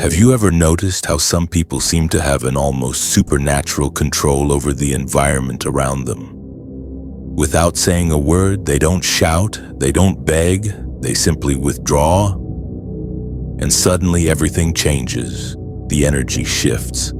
Have you ever noticed how some people seem to have an almost supernatural control over the environment around them? Without saying a word, they don't shout, they don't beg, they simply withdraw, and suddenly everything changes. The energy shifts.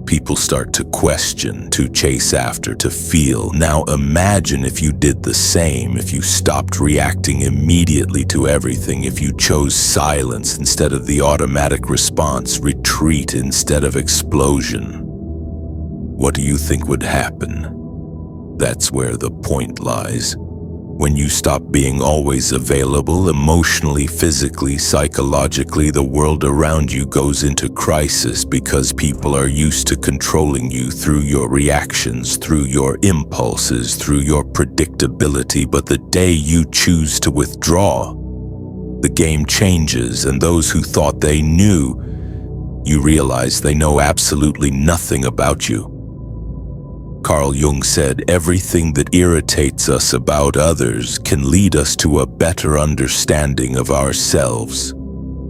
People start to question, to chase after, to feel. Now imagine if you did the same, if you stopped reacting immediately to everything, if you chose silence instead of the automatic response, retreat instead of explosion. What do you think would happen? That's where the point lies. When you stop being always available, emotionally, physically, psychologically, the world around you goes into crisis because people are used to controlling you through your reactions, through your impulses, through your predictability. But the day you choose to withdraw, the game changes, and those who thought they knew, you realize they know absolutely nothing about you. Carl Jung said, everything that irritates us about others can lead us to a better understanding of ourselves.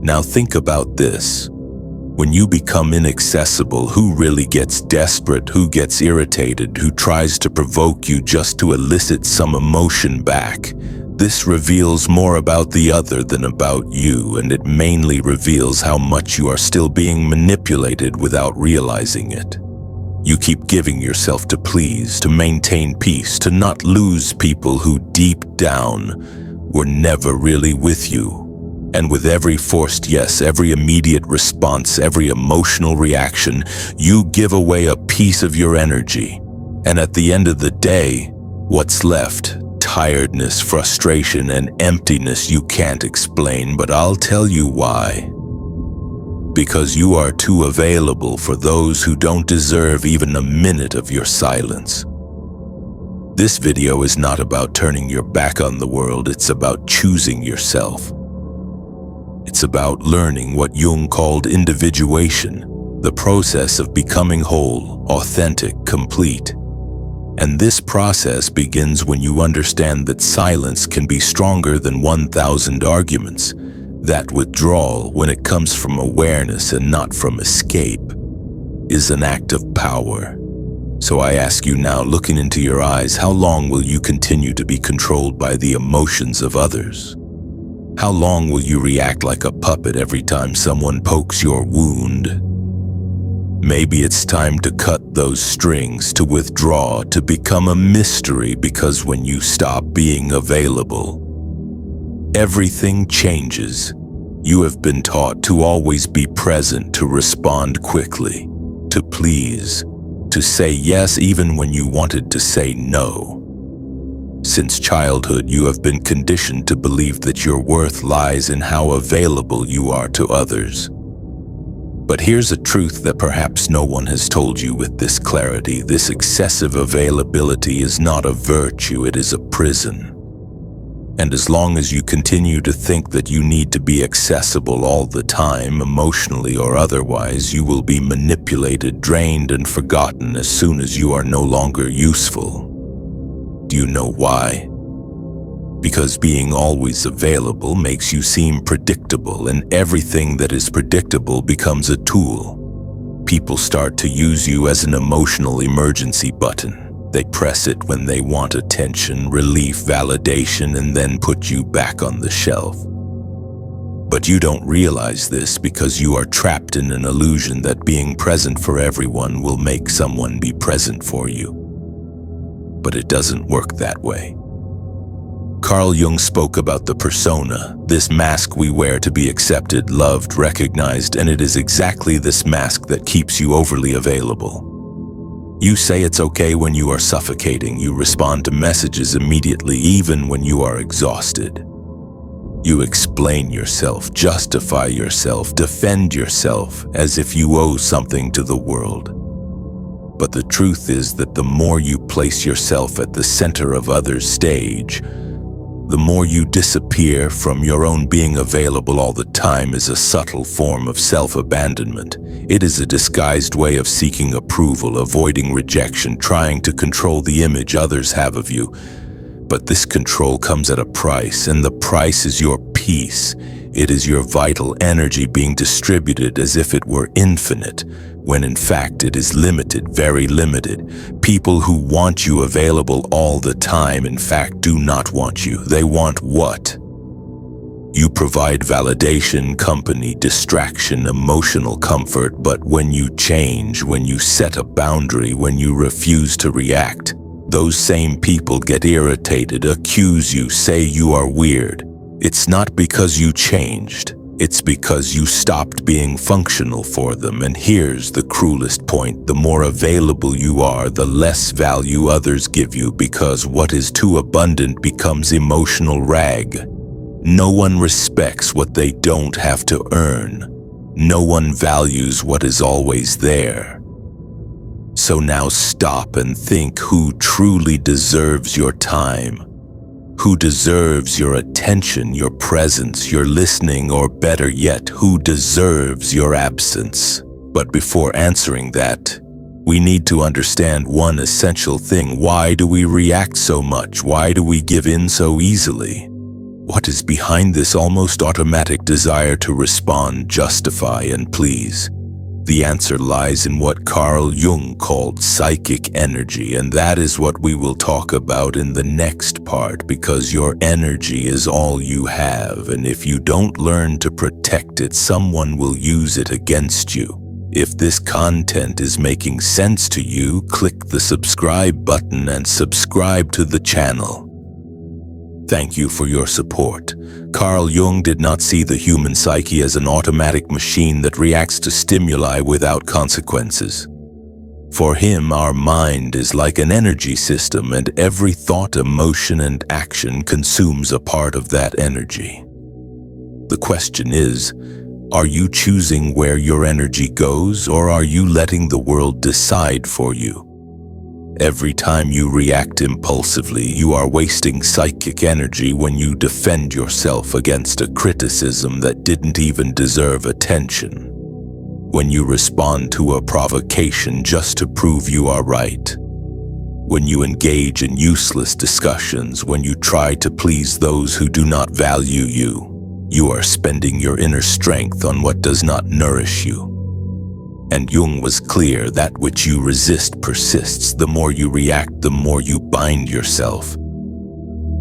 Now think about this. When you become inaccessible, who really gets desperate, who gets irritated, who tries to provoke you just to elicit some emotion back? This reveals more about the other than about you, and it mainly reveals how much you are still being manipulated without realizing it. You keep giving yourself to please, to maintain peace, to not lose people who deep down were never really with you. And with every forced yes, every immediate response, every emotional reaction, you give away a piece of your energy. And at the end of the day, what's left? Tiredness, frustration, and emptiness you can't explain, but I'll tell you why. Because you are too available for those who don't deserve even a minute of your silence. This video is not about turning your back on the world, it's about choosing yourself. It's about learning what Jung called individuation, the process of becoming whole, authentic, complete. And this process begins when you understand that silence can be stronger than 1,000 arguments. That withdrawal, when it comes from awareness and not from escape, is an act of power. So I ask you now, looking into your eyes, how long will you continue to be controlled by the emotions of others? How long will you react like a puppet every time someone pokes your wound? Maybe it's time to cut those strings, to withdraw, to become a mystery, because when you stop being available, everything changes. You have been taught to always be present, to respond quickly, to please, to say yes even when you wanted to say no. Since childhood, you have been conditioned to believe that your worth lies in how available you are to others. But here's a truth that perhaps no one has told you with this clarity. This excessive availability is not a virtue, it is a prison. And as long as you continue to think that you need to be accessible all the time, emotionally or otherwise, you will be manipulated, drained, and forgotten as soon as you are no longer useful. Do you know why? Because being always available makes you seem predictable, and everything that is predictable becomes a tool. People start to use you as an emotional emergency button. They press it when they want attention, relief, validation, and then put you back on the shelf. But you don't realize this because you are trapped in an illusion that being present for everyone will make someone be present for you. But it doesn't work that way. Carl Jung spoke about the persona, this mask we wear to be accepted, loved, recognized, and it is exactly this mask that keeps you overly available. You say it's okay when you are suffocating. You respond to messages immediately, even when you are exhausted. You explain yourself, justify yourself, defend yourself as if you owe something to the world. But the truth is that the more you place yourself at the center of others' stage, the more you disappear from your own. Being available all the time is a subtle form of self-abandonment. It is a disguised way of seeking approval, avoiding rejection, trying to control the image others have of you. But this control comes at a price, and the price is your peace. peace. It is your vital energy being distributed as if it were infinite, when in fact it is limited, very limited. People who want you available all the time, in fact, do not want you. They want what? You provide validation, company, distraction, emotional comfort, but when you change, when you set a boundary, when you refuse to react, those same people get irritated, accuse you, say you are weird. It's not because you changed. It's because you stopped being functional for them. And here's the cruelest point. The more available you are, the less value others give you, because what is too abundant becomes emotional rag. No one respects what they don't have to earn. No one values what is always there. So now stop and think who truly deserves your time. Who deserves your attention, your presence, your listening, or better yet, who deserves your absence? But before answering that, we need to understand one essential thing. Why do we react so much? Why do we give in so easily? What is behind this almost automatic desire to respond, justify, and please? The answer lies in what Carl Jung called psychic energy, and that is what we will talk about in the next part, because your energy is all you have, and if you don't learn to protect it, someone will use it against you. If this content is making sense to you, click the subscribe button and subscribe to the channel. Thank you for your support. Carl Jung did not see the human psyche as an automatic machine that reacts to stimuli without consequences. For him, our mind is like an energy system, and every thought, emotion, and action consumes a part of that energy. The question is, are you choosing where your energy goes, or are you letting the world decide for you? Every time you react impulsively, you are wasting psychic energy when you defend yourself against a criticism that didn't even deserve attention. When you respond to a provocation just to prove you are right. When you engage in useless discussions, when you try to please those who do not value you, you are spending your inner strength on what does not nourish you. And Jung was clear, that which you resist persists. The more you react, the more you bind yourself.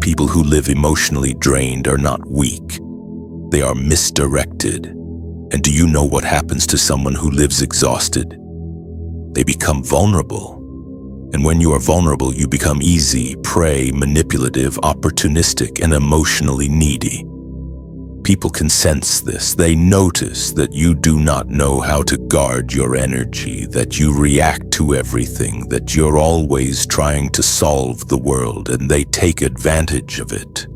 People who live emotionally drained are not weak. They are misdirected. And do you know what happens to someone who lives exhausted? They become vulnerable. And when you are vulnerable, you become easy prey, manipulative, opportunistic, and emotionally needy. People can sense this. They notice that you do not know how to guard your energy, that you react to everything, that you're always trying to solve the world, and they take advantage of it.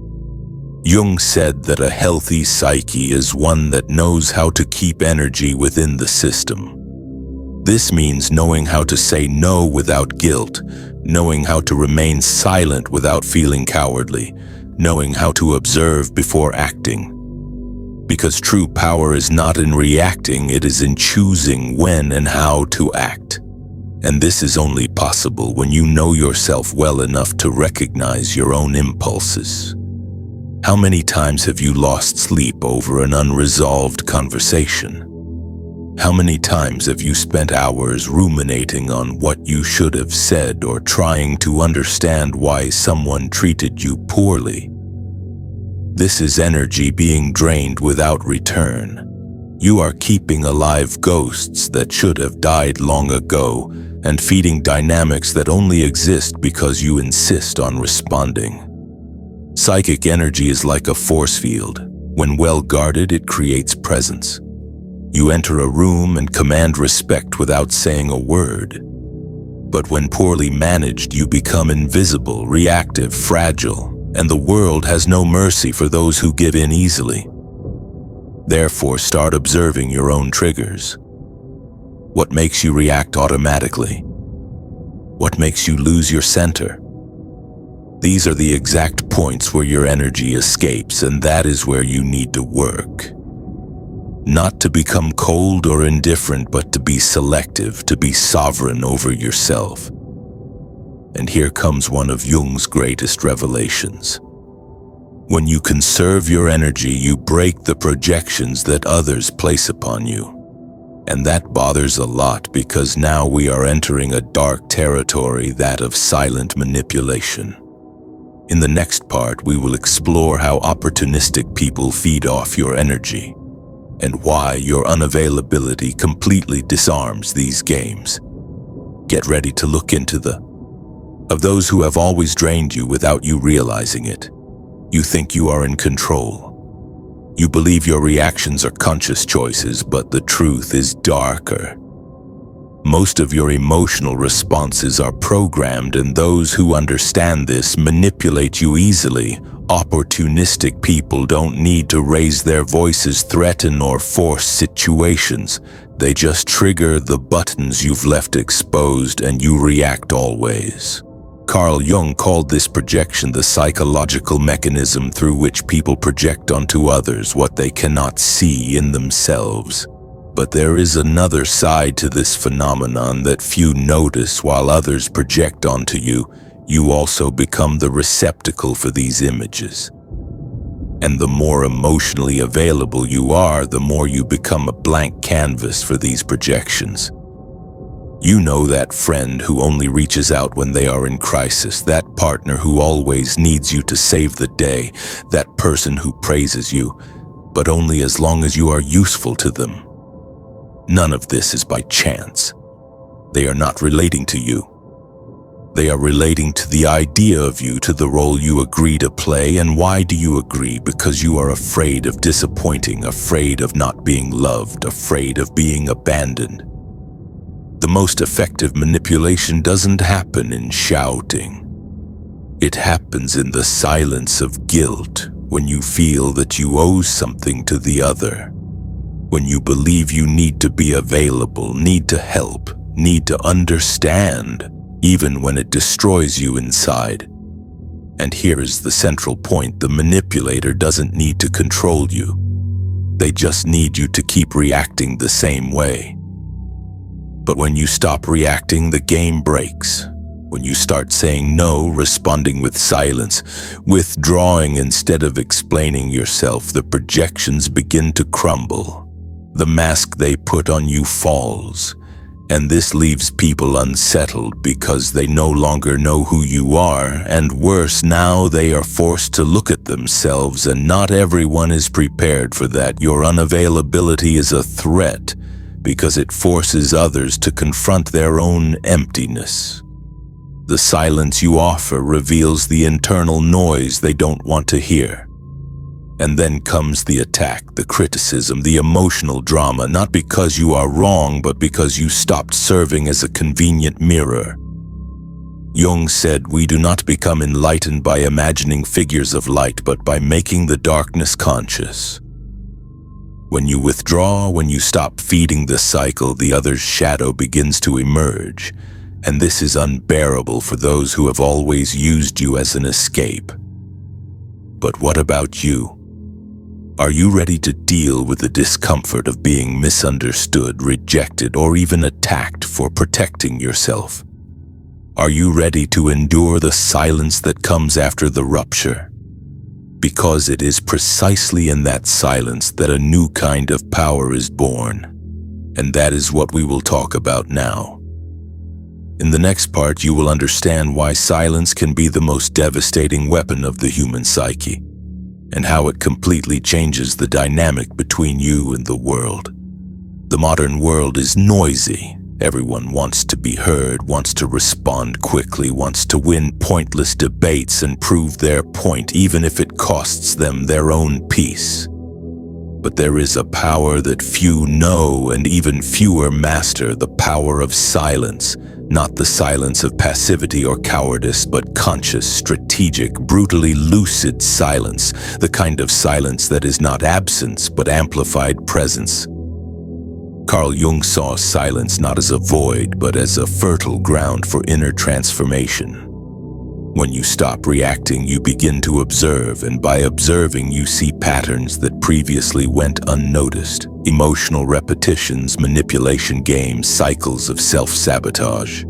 Jung said that a healthy psyche is one that knows how to keep energy within the system. This means knowing how to say no without guilt, knowing how to remain silent without feeling cowardly, knowing how to observe before acting. Because true power is not in reacting, it is in choosing when and how to act. And this is only possible when you know yourself well enough to recognize your own impulses. How many times have you lost sleep over an unresolved conversation? How many times have you spent hours ruminating on what you should have said, or trying to understand why someone treated you poorly? This is energy being drained without return. You are keeping alive ghosts that should have died long ago, and feeding dynamics that only exist because you insist on responding. Psychic energy is like a force field. When well guarded, it creates presence. You enter a room and command respect without saying a word. But when poorly managed, you become invisible, reactive, fragile, and the world has no mercy for those who give in easily. Therefore, start observing your own triggers. What makes you react automatically? What makes you lose your center? These are the exact points where your energy escapes, and that is where you need to work. Not to become cold or indifferent, but to be selective, to be sovereign over yourself. And here comes one of Jung's greatest revelations. When you conserve your energy, you break the projections that others place upon you. And that bothers a lot because now we are entering a dark territory, that of silent manipulation. In the next part, we will explore how opportunistic people feed off your energy and why your unavailability completely disarms these games. Get ready to look into of those who have always drained you without you realizing it. You think you are in control. You believe your reactions are conscious choices, but the truth is darker. Most of your emotional responses are programmed, and those who understand this manipulate you easily. Opportunistic people don't need to raise their voices, threaten, or force situations. They just trigger the buttons you've left exposed, and you react always. Carl Jung called this projection the psychological mechanism through which people project onto others what they cannot see in themselves. But there is another side to this phenomenon that few notice. While others project onto you, you also become the receptacle for these images. And the more emotionally available you are, the more you become a blank canvas for these projections. You know that friend who only reaches out when they are in crisis, that partner who always needs you to save the day, that person who praises you, but only as long as you are useful to them. None of this is by chance. They are not relating to you. They are relating to the idea of you, to the role you agree to play. And why do you agree? Because you are afraid of disappointing, afraid of not being loved, afraid of being abandoned. The most effective manipulation doesn't happen in shouting. It happens in the silence of guilt, when you feel that you owe something to the other, when you believe you need to be available, need to help, need to understand, even when it destroys you inside. And here is the central point: the manipulator doesn't need to control you. They just need you to keep reacting the same way. But when you stop reacting, the game breaks. When you start saying no, responding with silence, withdrawing instead of explaining yourself, the projections begin to crumble. The mask they put on you falls, and this leaves people unsettled because they no longer know who you are, and worse, now they are forced to look at themselves, and not everyone is prepared for that. Your unavailability is a threat because it forces others to confront their own emptiness. The silence you offer reveals the internal noise they don't want to hear. And then comes the attack, the criticism, the emotional drama, not because you are wrong, but because you stopped serving as a convenient mirror. Jung said, "We do not become enlightened by imagining figures of light, but by making the darkness conscious." When you withdraw, when you stop feeding the cycle, the other's shadow begins to emerge, and this is unbearable for those who have always used you as an escape. But what about you? Are you ready to deal with the discomfort of being misunderstood, rejected, or even attacked for protecting yourself? Are you ready to endure the silence that comes after the rupture? Because it is precisely in that silence that a new kind of power is born. And that is what we will talk about now. In the next part, you will understand why silence can be the most devastating weapon of the human psyche, and how it completely changes the dynamic between you and the world. The modern world is noisy. Everyone wants to be heard, wants to respond quickly, wants to win pointless debates and prove their point, even if it costs them their own peace. But there is a power that few know and even fewer master, the power of silence. Not the silence of passivity or cowardice, but conscious, strategic, brutally lucid silence, the kind of silence that is not absence, but amplified presence. Carl Jung saw silence not as a void, but as a fertile ground for inner transformation. When you stop reacting, you begin to observe, and by observing, you see patterns that previously went unnoticed. Emotional repetitions, manipulation games, cycles of self-sabotage.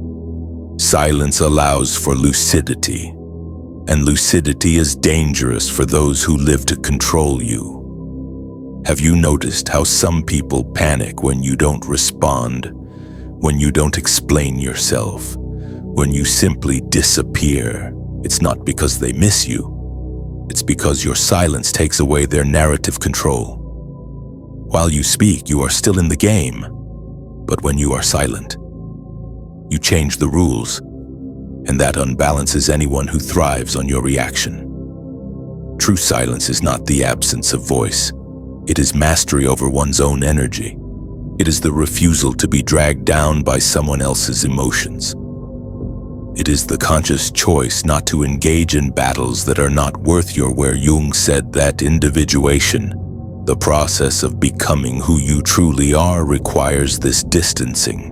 Silence allows for lucidity. And lucidity is dangerous for those who live to control you. Have you noticed how some people panic when you don't respond, when you don't explain yourself, when you simply disappear? It's not because they miss you. It's because your silence takes away their narrative control. While you speak, you are still in the game. But when you are silent, you change the rules, and that unbalances anyone who thrives on your reaction. True silence is not the absence of voice. It is mastery over one's own energy. It is the refusal to be dragged down by someone else's emotions. It is the conscious choice not to engage in battles that are not worth your while. Jung said that individuation, the process of becoming who you truly are, requires this distancing,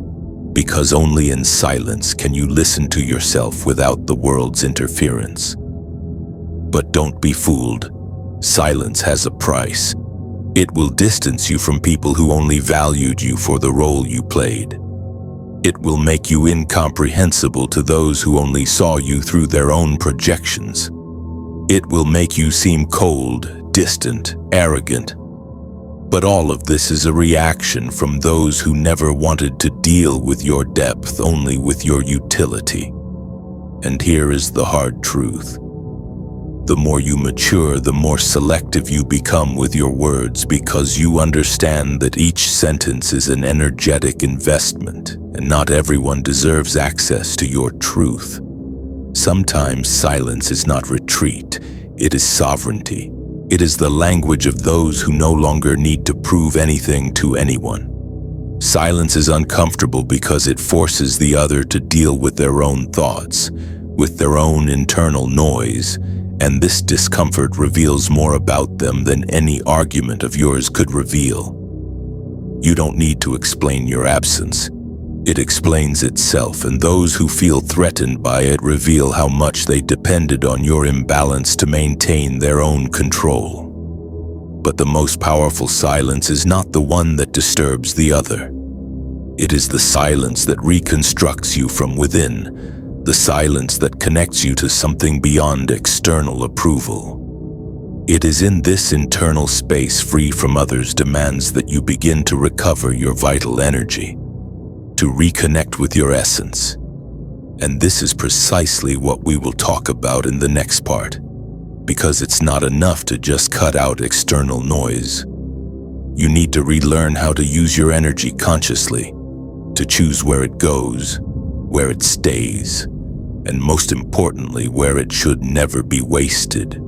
because only in silence can you listen to yourself without the world's interference. But don't be fooled. Silence has a price. It will distance you from people who only valued you for the role you played. It will make you incomprehensible to those who only saw you through their own projections. It will make you seem cold, distant, arrogant. But all of this is a reaction from those who never wanted to deal with your depth, only with your utility. And here is the hard truth. The more you mature, the more selective you become with your words, because you understand that each sentence is an energetic investment, and not everyone deserves access to your truth. Sometimes silence is not retreat, it is sovereignty. It is the language of those who no longer need to prove anything to anyone. Silence is uncomfortable because it forces the other to deal with their own thoughts, with their own internal noise, and this discomfort reveals more about them than any argument of yours could reveal. You don't need to explain your absence. It explains itself, and those who feel threatened by it reveal how much they depended on your imbalance to maintain their own control. But the most powerful silence is not the one that disturbs the other. It is the silence that reconstructs you from within, the silence that connects you to something beyond external approval. It is in this internal space, free from others' demands, that you begin to recover your vital energy, to reconnect with your essence. And this is precisely what we will talk about in the next part, because it's not enough to just cut out external noise. You need to relearn how to use your energy consciously, to choose where it goes, where it stays, and most importantly, where it should never be wasted.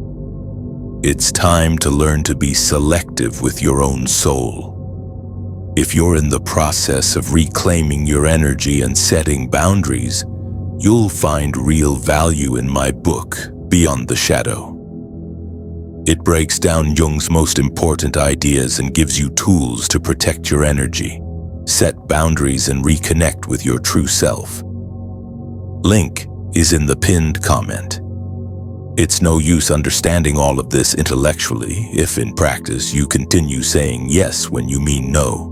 It's time to learn to be selective with your own soul. If you're in the process of reclaiming your energy and setting boundaries, you'll find real value in my book, Beyond the Shadow. It breaks down Jung's most important ideas and gives you tools to protect your energy, set boundaries, and reconnect with your true self. Link is in the pinned comment. It's no use understanding all of this intellectually if in practice you continue saying yes when you mean no,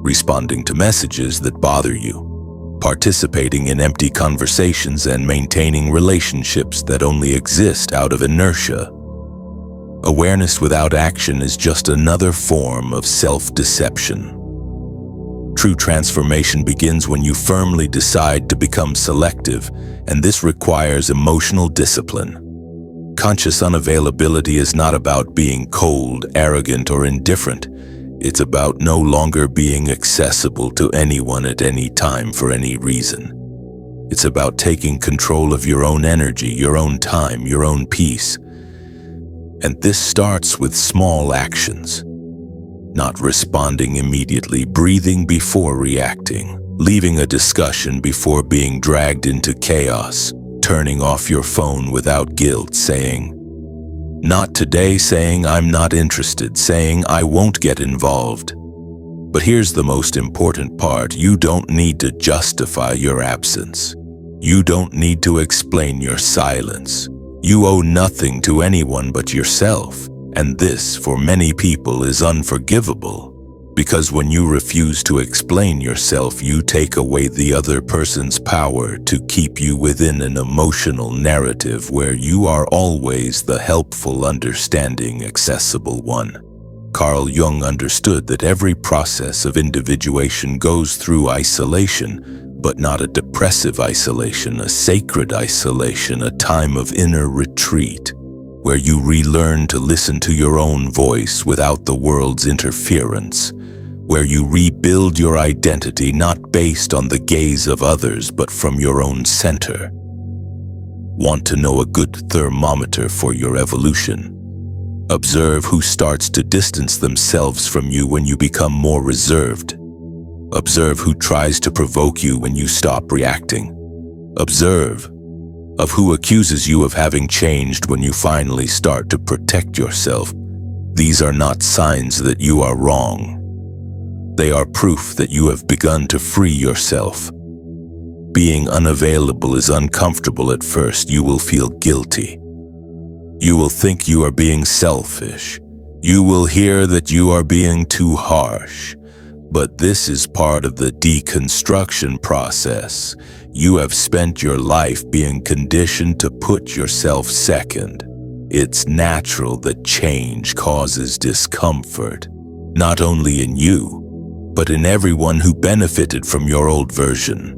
responding to messages that bother you, participating in empty conversations, and maintaining relationships that only exist out of inertia. Awareness without action is just another form of self-deception. True transformation begins when you firmly decide to become selective, and this requires emotional discipline. Conscious unavailability is not about being cold, arrogant, or indifferent. It's about no longer being accessible to anyone at any time for any reason. It's about taking control of your own energy, your own time, your own peace. And this starts with small actions. Not responding immediately, breathing before reacting, leaving a discussion before being dragged into chaos, turning off your phone without guilt, saying, "Not today," saying, "I'm not interested," saying, "I won't get involved." But here's the most important part. You don't need to justify your absence. You don't need to explain your silence. You owe nothing to anyone but yourself. And this, for many people, is unforgivable. Because when you refuse to explain yourself, you take away the other person's power to keep you within an emotional narrative where you are always the helpful, understanding, accessible one. Carl Jung understood that every process of individuation goes through isolation, but not a depressive isolation, a sacred isolation, a time of inner retreat, where you relearn to listen to your own voice without the world's interference, where you rebuild your identity not based on the gaze of others but from your own center. Want to know a good thermometer for your evolution? Observe who starts to distance themselves from you when you become more reserved. Observe who tries to provoke you when you stop reacting. Observe of who accuses you of having changed when you finally start to protect yourself. These are not signs that you are wrong. They are proof that you have begun to free yourself. Being unavailable is uncomfortable at first. You will feel guilty. You will think you are being selfish. You will hear that you are being too harsh. But this is part of the deconstruction process. You have spent your life being conditioned to put yourself second. It's natural that change causes discomfort, not only in you, but in everyone who benefited from your old version.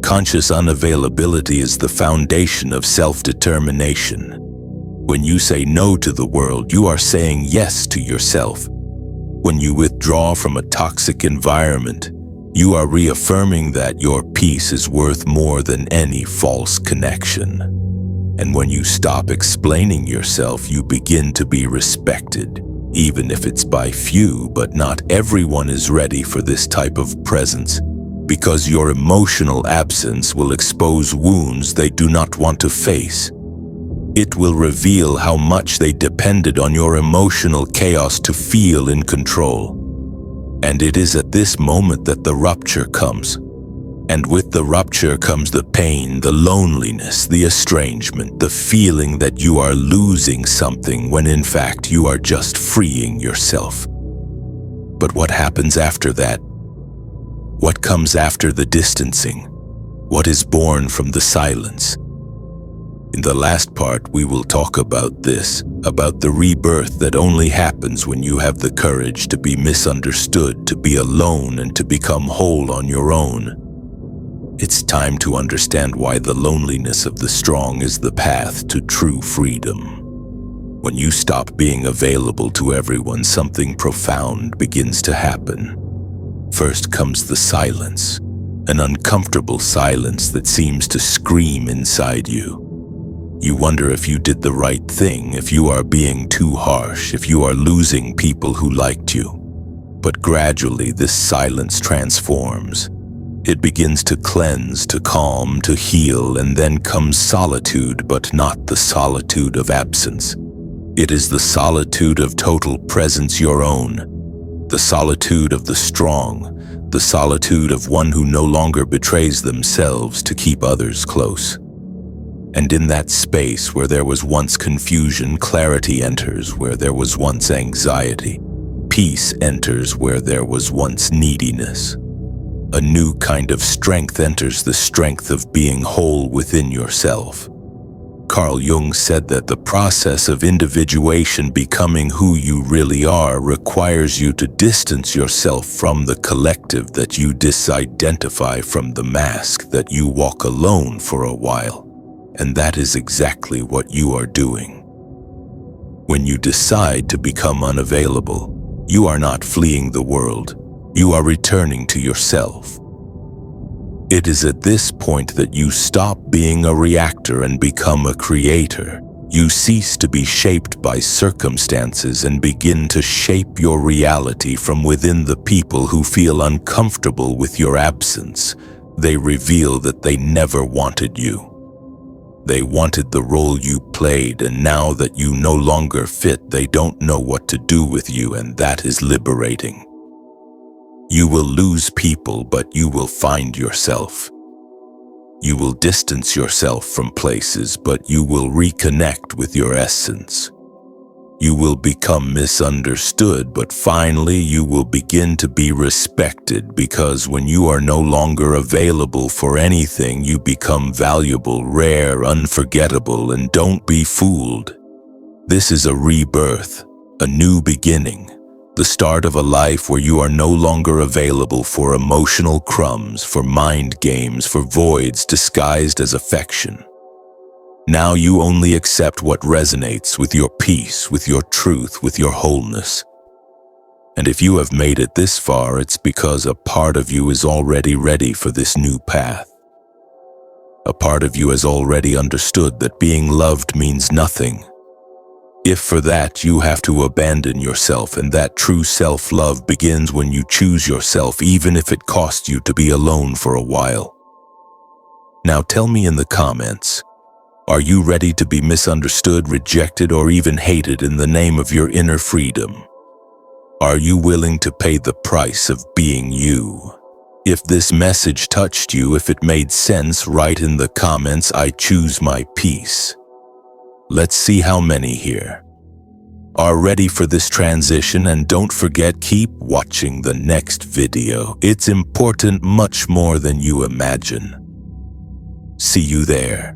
Conscious unavailability is the foundation of self-determination. When you say no to the world, you are saying yes to yourself. When you withdraw from a toxic environment, you are reaffirming that your peace is worth more than any false connection. And when you stop explaining yourself, you begin to be respected, even if it's by few. But not everyone is ready for this type of presence, because your emotional absence will expose wounds they do not want to face. It will reveal how much they depended on your emotional chaos to feel in control. And it is at this moment that the rupture comes. And with the rupture comes the pain, the loneliness, the estrangement, the feeling that you are losing something when in fact you are just freeing yourself. But what happens after that? What comes after the distancing? What is born from the silence? In the last part, we will talk about this, about the rebirth that only happens when you have the courage to be misunderstood, to be alone, and to become whole on your own. It's time to understand why the loneliness of the strong is the path to true freedom. When you stop being available to everyone, something profound begins to happen. First comes the silence, an uncomfortable silence that seems to scream inside you. You wonder if you did the right thing, if you are being too harsh, if you are losing people who liked you. But gradually this silence transforms. It begins to cleanse, to calm, to heal, and then comes solitude, but not the solitude of absence. It is the solitude of total presence, your own. The solitude of the strong, the solitude of one who no longer betrays themselves to keep others close. And in that space where there was once confusion, clarity enters. Where there was once anxiety, peace enters. Where there was once neediness, a new kind of strength enters, the strength of being whole within yourself. Carl Jung said that the process of individuation, becoming who you really are, requires you to distance yourself from the collective, that you disidentify from the mask, that you walk alone for a while. And that is exactly what you are doing. When you decide to become unavailable, you are not fleeing the world, you are returning to yourself. It is at this point that you stop being a reactor and become a creator. You cease to be shaped by circumstances and begin to shape your reality from within. The people who feel uncomfortable with your absence, they reveal that they never wanted you. They wanted the role you played, and now that you no longer fit, they don't know what to do with you, and that is liberating. You will lose people, but you will find yourself. You will distance yourself from places, but you will reconnect with your essence. You will become misunderstood, but finally you will begin to be respected, because when you are no longer available for anything, you become valuable, rare, unforgettable, and don't be fooled. This is a rebirth, a new beginning, the start of a life where you are no longer available for emotional crumbs, for mind games, for voids disguised as affection. Now you only accept what resonates with your peace, with your truth, with your wholeness. And if you have made it this far, it's because a part of you is already ready for this new path. A part of you has already understood that being loved means nothing. If for that you have to abandon yourself, and that true self-love begins when you choose yourself, even if it costs you to be alone for a while. Now tell me in the comments, are you ready to be misunderstood, rejected, or even hated in the name of your inner freedom? Are you willing to pay the price of being you? If this message touched you, if it made sense, write in the comments, "I choose my peace." Let's see how many here are ready for this transition, and don't forget, keep watching the next video. It's important, much more than you imagine. See you there.